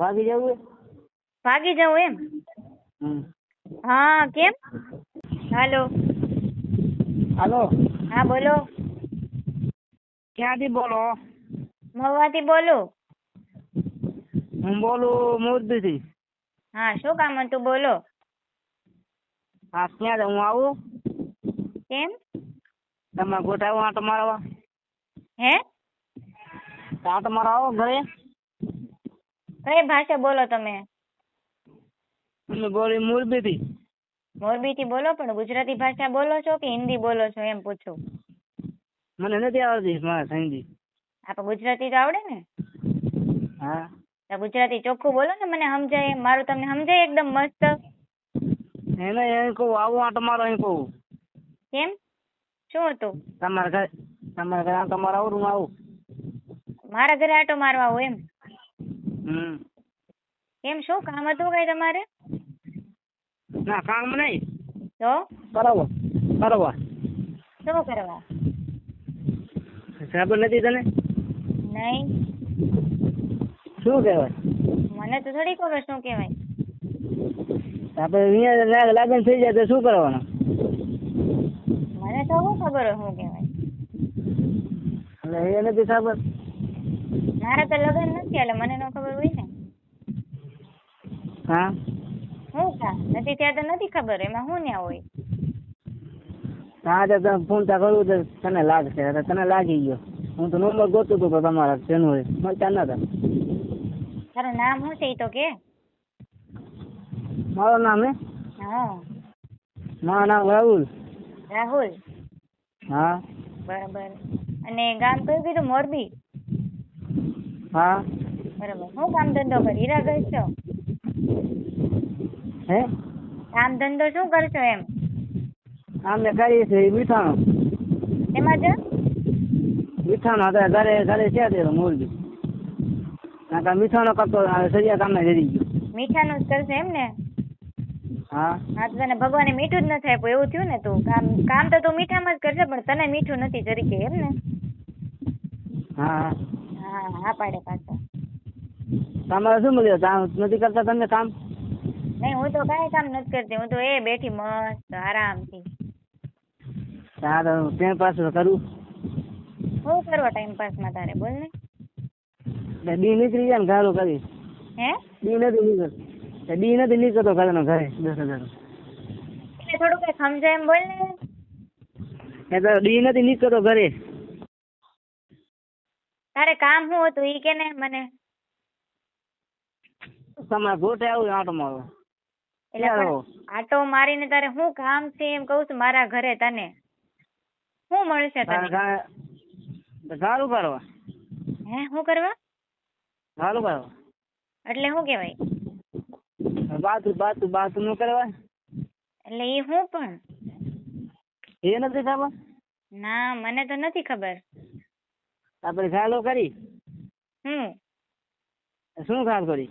ભાગી જવું ભાગી જાઉં એમ? હમ હા કેમ? હાલો હાલો હા બોલો. ક્યાંથી બોલો? મહુવાથી બોલું. હું બોલું મોરબીથી. હા શું કામ હતું બોલો. હા ક્યાં હું આવું કેમ? તમારે ગોઠાવું આંટો મારવા? હે? આંટો મારવા આવો ઘરે? કઈ ભાષા બોલો તમે? અમે બોલી મોરબીથી. મોરબીથી બોલો પણ ગુજરાતી ભાષા બોલો છો કે હિન્દી બોલો છો એમ પૂછું. મને નથી આવડતી મારા હિન્દી. આપણે ગુજરાતી તો આવડે ને? હા તો ગુજરાતી ચોખ્ખું બોલો ને મને સમજાય એમ. મારું તમને સમજાય એકદમ મસ્ત? એને એમ કહું આવું આંટો મારો એમ કહું. કેમ શું હતું? તમારા ઘરે આંટો મારવા આવું હું આવું. મારા ઘરે આટો મારવા આવો એમ? હમ કેમ શું કામ હતું કઈ તમારે? ના કામ નહીં. તો બરાબર બરાબર. શું કરવા? ખબર નથી તને? નહીં શું કહેવાય? મને તો થોડી ખબર શું કહેવાય. આપણે અહીંયા લગ્ન થઈ જાય તો શું કરવાનું? મને તો શું ખબર હોય શું કહેવાય. એટલે એ નથી ખબર. મારા તો લગ્ન નથી એટલે મને ન ખબર હોય ને. હા શું કામ નથી ત્યાં તો નથી ખબર એમાં શું ન્યા હોય. હા તો તમે ફોન તો કરું તો તને લાગશે. તને લાગી ગયો. હું તો નંબર ગોતું હતો તમારા તેનું હોય મળતા નતા. તારું નામ શું છે એ તો કે? મારું નામ હે? હા મારું નામ રાહુલ. રાહુલ. હા બરાબર. અને ગામ કયું કીધું? મોરબી. હા બરાબર. શું કામ ધંધો કર? હીરા ઘસશો? હે કામ ધંધો શું કરશો એમ? અમે કરીએ છીએ મીઠાણું. એમાં જ મીઠાણું હતા ઘરે ઘરે છે તે મોરબી. મીઠાણું કરતો સરિયા કામે જઈ ગયો. મીઠાનું જ કરશે એમ ને? હા હા તો તને ભગવાને મીઠું જ નથી આપ્યું એવું થયું ને? તું કામ તો તું મીઠામાં જ કરશે પણ તને મીઠું નથી તરીકે એમ ને? હા હા હા પાડે પાછો. તમારે શું મળ્યો? કામ નથી કરતા તમે કામ? નહીં હું તો કાંઈ કામ નથી કરતી. હું તો બેઠી મસ્ત આરામથી. હા તો ટાઈમ પાસ કરું. શું કરવા ટાઈમ પાસમાં તારે બોલ ને? દી નીકળી જાય ને ગાળો કરી. હે દી નથી નીકળતો ઘરે 10,000. એટલે થોડું કઈ સમજાય એમ બોલ ને. એ તો દી નથી નીકળતો ઘરે. તારે કામ શું હતું ઈ કે ને મને? તમારે ગોઠે આવું આંટો મારો. એટલે પણ આટો મારીને તારે શું કામ છે એમ કહું છું મારા ઘરે તને શું મળશે તને? ગાળું કરવા. હે શું કરવા? ગાળું કરવા એટલે શું કહેવાય? બાથરૂમ નું કરવા. એટલે એ શું પણ? એ નથી ખબર? ના મને તો નથી ખબર. આપણે ગાળો કરી. શું કામ કરી?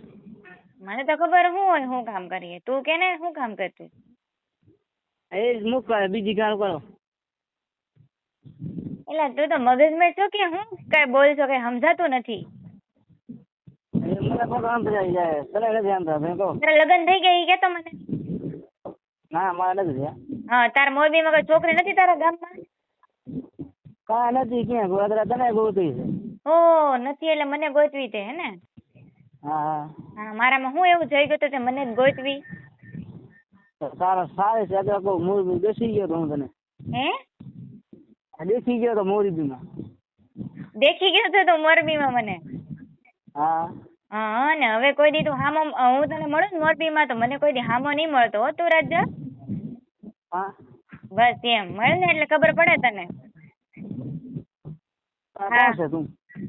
મને તો ખબર શું હોય શું કામ કરીએ. તું કે ને શું કામ કરતું? એ મુક કરે બીજી ગાળ કરો. એટલે તું તો મગજમાં છો કે હું કઈ બોલ છો કઈ સમજાતું નથી. મને પણ આમ થઈ જાય. તને નથી આમ થતું કહો. તારા લગ્ન થઈ ગયા ઈ કેતો મને? ના મારે નથી થયા. હા તારા મોરબીમાં કોઈ છોકરી નથી તારા ગામમાં? કાંઈ નથી ક્યાં ગોતરા તને ગોતી છે. ઓ નથી એટલે મને ગોતવી તે હે ને? હા હા મારામાં હું એવું જઈ ગયું તે મને જ ગોતવી? તારા સારી છે તો કહું મોરબી બેસી ગયો તો હું તને. હે દેખી ગયો તો મોરબીમાં. દેખી ગયો તો તું મોરબીમાં મને? હા હા ને હવે કોઈ દી તું હામો હું તને મળું ને મોરબીમાં તો મને કોઈ દી હામો નહીં મળતો હો તું રાજા. હા બસ એમ મળે ને એટલે ખબર પડે તને. કોણ છે તું?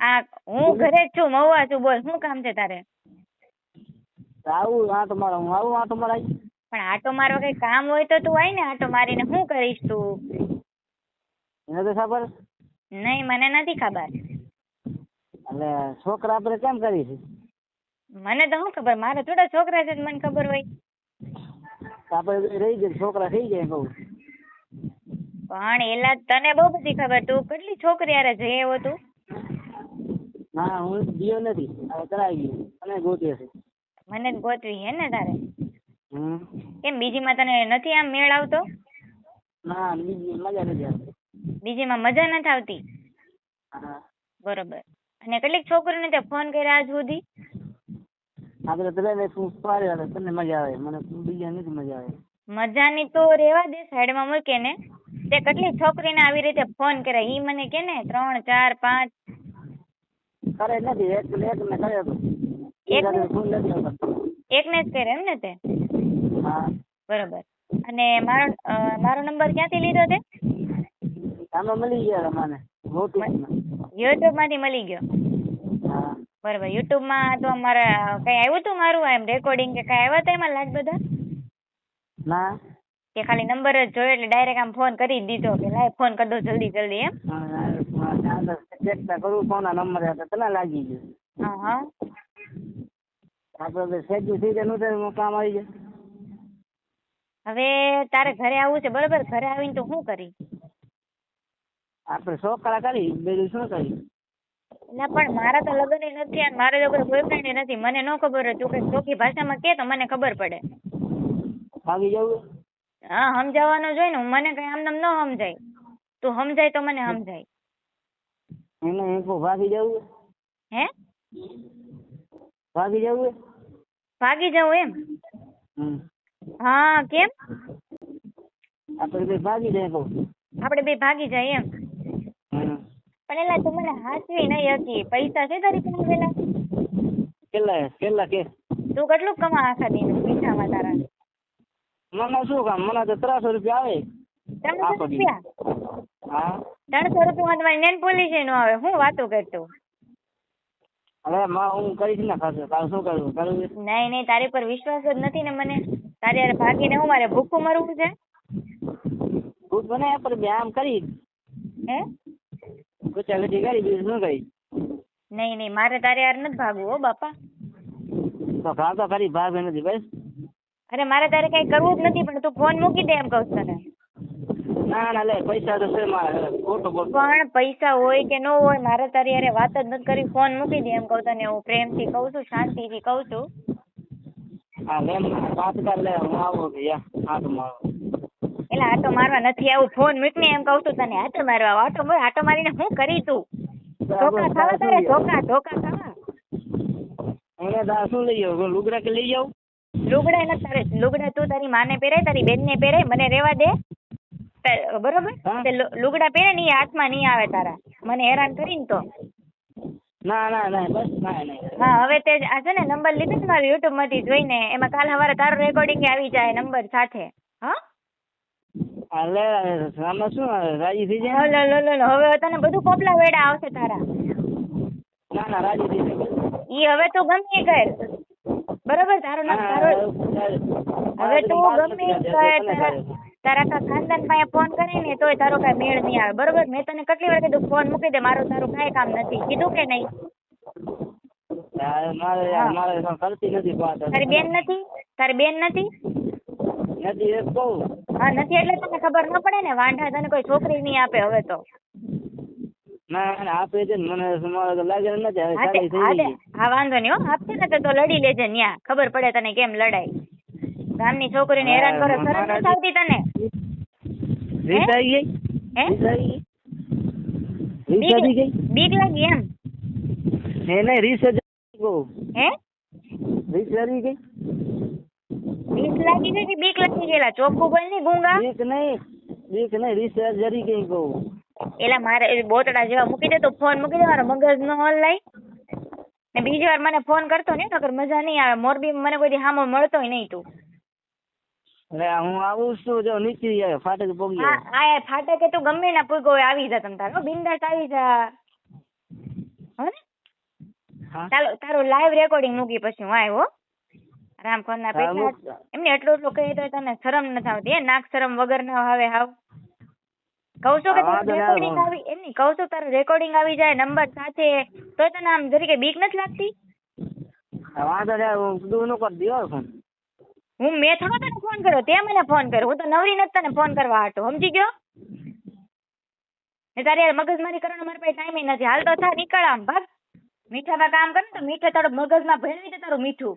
આ હું ઘરે જ છું મહુવા છું. બોલ શું કામ છે તારે? આવું આંટો મારો હું આવું આંટો મારાય. પણ આટો મારવા કઈ કામ હોય તો તું આય ને. આટો મારીને શું કરીશ તું? નથી ખબર? નહીં મને નથી ખબર. એટલે છોકરા આપણે કેમ કરી છે? મને તો શું ખબર? મારે થોડા છોકરા છે મને ખબર હોય. આપણે રહી જાય છોકરા થઈ જાય કહું. પણ એલા તને બહુ બધી ખબર. તું કેટલી છોકરી હારે જઈ આવ્યો તું? ના હું ગયો નથી. હવે કરાવી ગયો અને ગોતી હશે. મને જ ગોતવી હે ને તારે? હમ. કેમ બીજીમાં તને નથી આમ મેળ આવતો? ના બીજી મજા નથી આવતી. બીજીમાં મજા નથી આવતી? હા. બરોબર. અને કેટલીક છોકરીઓને તે ફોન કર્યા આજ સુધી? આપણે તને પાડે તને મજા આવે, મને બીજા નથી મજા આવે. મજાની તો રેવા દે, સાઈડમાં મૂકે ને. તે કેટલી છોકરીને આવી રીતે ફોન કર્યા ઈ મને કે ને? 3, 4, 5? કરે નથી, એક ને કર્યો તો. ફોન નથી આવતો. એકને જ કરે એમ ને તે? હા. બરોબર. અને મારો નંબર ક્યાંથી લીધો તે? આમાં મળી ગયા મને યુટ્યુબ માંથી મળી ગયો? હા. બરોબર. યુટ્યુબ માં તો અમારા કઈ આવ્યું હતું મારું એમ રેકોર્ડિંગ કે કઈ આવ્યા હતા એમાં લાગ બધા? ના. કે ખાલી નંબર જ જોયો એટલે ડાયરેક્ટ આમ ફોન કરી જ દીધો કે લાય ફોન કરી દો જલ્દી જલ્દી એમ? ચેક કરું કોના નંબર હતા તને લાગી ગયું. હા હા. આપણે સેજુ થઈ જાય કામ આવી જાય. હવે તારે ઘરે આવવું છે બરોબર? ઘરે આવીને તો શું કરી? આપણે છોકરા કરી બીજું શું કરી? ના પણ મારા તો લગ્ન નથી અને મારે તો કોઈ બોયફ્રેન્ડ નથી. મને ન ખબર હોય, તું કઈ ચોખ્ખી ભાષામાં કે તો મને ખબર પડે. ભાગી જવું? હા સમજાવવાનું જોઈએ ને, મને કઈ આમ નામ ન સમજાય. તું સમજાય તો મને સમજાય. એને ભાગી જવું? હે? ભાગી જવું? ભાગી જવું એમ? હમ. હા કેમ? આપણે બે ભાગી જાય કહું. આપણે બે ભાગી જાય એમ? પણ એલા તું મને હાચવી નહીં હકી. પૈસા છે તારી પાસે પેલા? કેટલા કે? તું કેટલું કમા આખા દિન મીઠામાં તારા? મને શું કામ, મને તો 300 રૂપિયા આવે. 300 રૂપિયા? હા. 300 રૂપિયામાં તમારી નેન પોલીસ નો આવે. હું વાતો કરતો? હવે હું કરીશ ને ખાશે તારે શું કરવું? નહીં તારી પર વિશ્વાસ જ નથી ને મને. તારે યાર ભાગીને હું મારે ભૂખું મરવું છે? ભૂખ બને પર બે આમ કરી. હે? ગુચા કરી બીજું શું કરી? નહીં મારે તારે યાર નથી ભાગવું હો બાપા. તો ભાગ તો કરી, ભાગ નથી બસ. અરે મારે તારે કઈ કરવું જ નથી, પણ તું ફોન મૂકી દે એમ કહું છું તને. ના લે પૈસા તો છે મારે, ખોટો બોલ. પણ પૈસા હોય કે ન હોય મારે તારી યારે વાત જ નથી કરી. ફોન મૂકી દે એમ કહું તને. હું પ્રેમથી કહું છું, શાંતિથી કહું છું. હા લે વાત કર લે, હું આવું કે આટો મારો. એટલે આટો મારવા નથી આવું, ફોન મૂક ને એમ કહું છું તને. આટો મારવા આટો મારીને શું કરી તું? ધોકા ખાવા તારે? ધોકા ખાવા? એને દા શું લઈ આવું? લુગડા કે લઈ આવું? લુગડા નથી તારે. લુગડા તું તારી માને પહેરાય, તારી બેનને પહેરાય, મને રહેવા દે બરોબર? લુગડા પહેરે ને એ હાથમાં નહીં આવે તારા, મને હેરાન કરીને તો. ના બસ ના. હા હવે તે આ છે ને નંબર લીધો ને મારો યુટ્યુબ માંથી જોઈને, એમાં કાલ સવારે તારો રેકોર્ડિંગ આવી જાય નંબર સાથે. હા આમાં શું રાજી થઈ જાય? લો હવે તને બધું પોપલા વેડા આવશે તારા. ના રાજી થઈ જાય. ઈ હવે તું ગમે એ કર બરોબર? તારો હવે તું ગમે એ કર. તારા કા ખાનદાન પાસે ફોન કરે ને તોય તારો કઈ મેળ નહીં આવે બરોબર? મેં તને કેટલી વાર કીધું ફોન મૂકી દે, મારું તારું કઈ કામ નથી કીધું કે નહીં? મારે કરતી નથી. તારી બેન નથી? તારી બેન નથી? હા નથી એટલે તને ખબર ન પડે ને. વાંઢા તને કોઈ છોકરી નહીં આપે હવે તો. ના આપે છે મને લાગે નથી. હા વાંધો નહીં હો, આપશે ને તો લડી લેજે ન્યા, ખબર પડે તને કેમ લડાય. ગામની છોકરીને હેરાન કરો, શરમ નથી આવતી તને? બીક લાગી એમ? હે રીસ લાગી ગઈ? બીક લાગી ગઈ કે બીક લાગી ગયેલા? ચોખ્ખું બોલ ની ગુંગા. બીક નહીં રીસ જરી ગઈ કહું. એલા મારે બોતડા જેવા મૂકી દે, તો ફોન મૂકી દે, મારો મગજ નો હલાય ને. બીજી વાર મને ફોન કરતો ને નકર મજા નહીં આવે. મોરબી મને કોઈ સામો મળતોય નહીં તું. હું આવું છું જો નીચે ફાટક પોગી. હા ફાટકે તું ગમે ના પૂગો હોય આવી જા તમ તારો, બિંદાસ આવી જા. હો ને? ચાલો તારું લાઈવ રેકોર્ડિંગ મૂકી પછી હું આવ્યો રામખોર ના પૈસા એમને એટલું કહી તો તને શરમ નથી આવતી? નાક શરમ વગર ના આવે હાવ. કહું છું કે તારું રેકોર્ડિંગ આવી એમની, કહું છું તારું રેકોર્ડિંગ આવી જાય નંબર સાથે તો તને આમ જરીકે બીક નથી લાગતી? મેં થોડો તને ફોન કર્યો, તે મને ફોન કર્યો. હું તો નવરી નથી તને ફોન કરવા હાટો, સમજી ગયો? ને તારે મગજમારી કરવાનો મારા પાસે ટાઈમ નથી. હાલ તો થા નીકળ આમ ભાગ. મીઠામાં કામ કર ને તો મીઠે તારું મગજમાં ભેળવી દે તારું મીઠું.